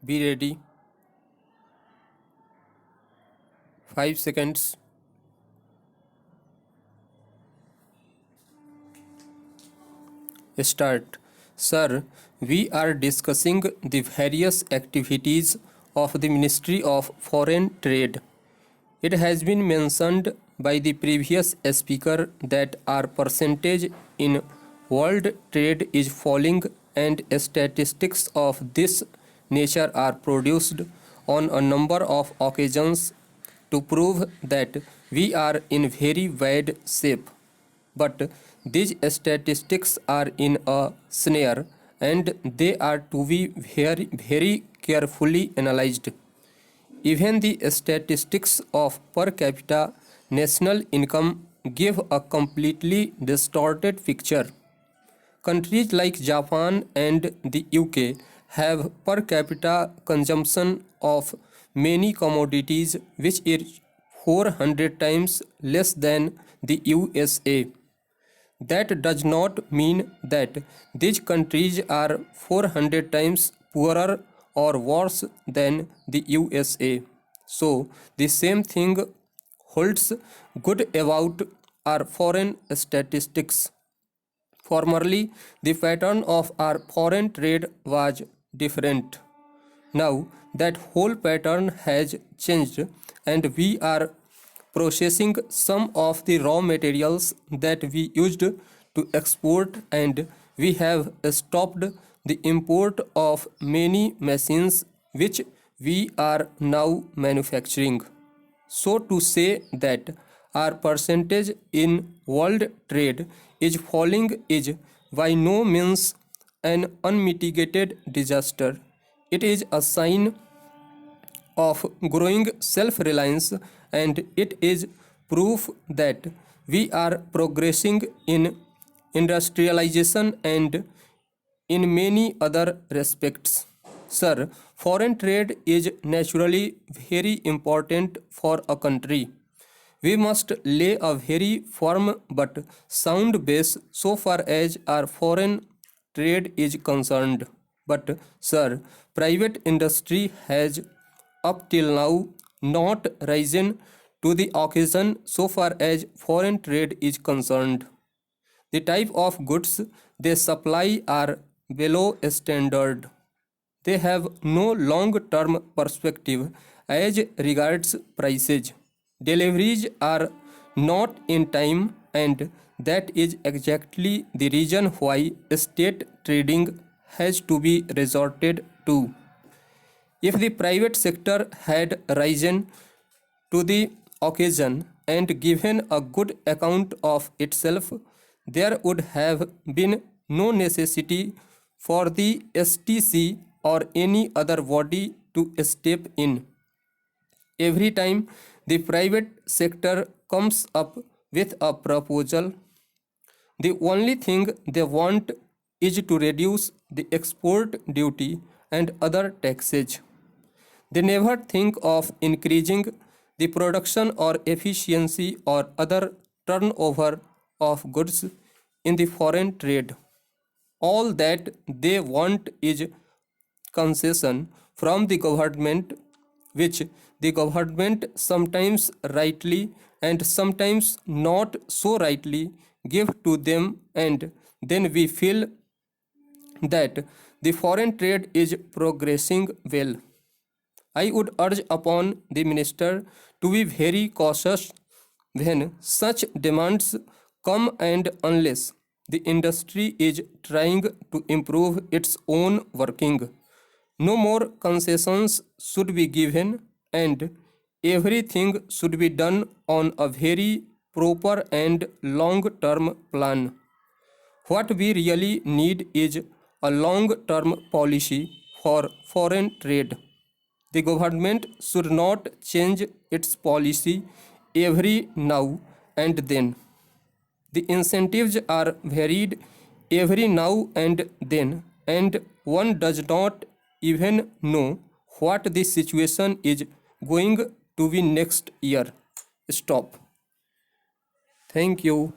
Be ready. 5 seconds. Start. Sir, we are discussing the various activities of the Ministry of Foreign Trade. It has been mentioned by the previous speaker that our percentage in world trade is falling, and statistics of this nature are produced on a number of occasions to prove that we are in very bad shape. But these statistics are in a snare, and they are to be very carefully analyzed. Even the statistics of per capita national income give a completely distorted picture. Countries like Japan and the UK have per capita consumption of many commodities which is 400 times less than the USA. That does not mean that these countries are 400 times poorer or worse than the USA. So, the same thing holds good about our foreign statistics. Formerly, the pattern of our foreign trade was different. Now, that whole pattern has changed, and we are processing some of the raw materials that we used to export, and we have stopped the import of many machines which we are now manufacturing. So to say that our percentage in world trade is falling is by no means an unmitigated disaster. It is a sign of growing self-reliance, and it is proof that we are progressing in industrialization and in many other respects. Sir, foreign trade is naturally very important for a country. We must lay a very firm but sound base so far as our foreign trade is concerned. But, sir, private industry has up till now not risen to the occasion so far as foreign trade is concerned. The type of goods they supply are below standard. They have no long-term perspective as regards prices. Deliveries are not in time, and that is exactly the reason why state trading has to be resorted to. If the private sector had risen to the occasion and given a good account of itself, there would have been no necessity for the STC or any other body to step in. Every time the private sector comes up with a proposal, the only thing they want is to reduce the export duty and other taxes. They never think of increasing the production or efficiency or other turnover of goods in the foreign trade. All that they want is concession from the government, which the government sometimes rightly and sometimes not so rightly give to them, and then we feel that the foreign trade is progressing well. I would urge upon the minister to be very cautious when such demands come, and unless the industry is trying to improve its own working, no more concessions should be given, and everything should be done on a very proper and long term plan. What we really need is a long term policy for foreign trade. The government should not change its policy every now and then. The incentives are varied every now and then, and one does not even know what the situation is going to be next year. Stop. Thank you.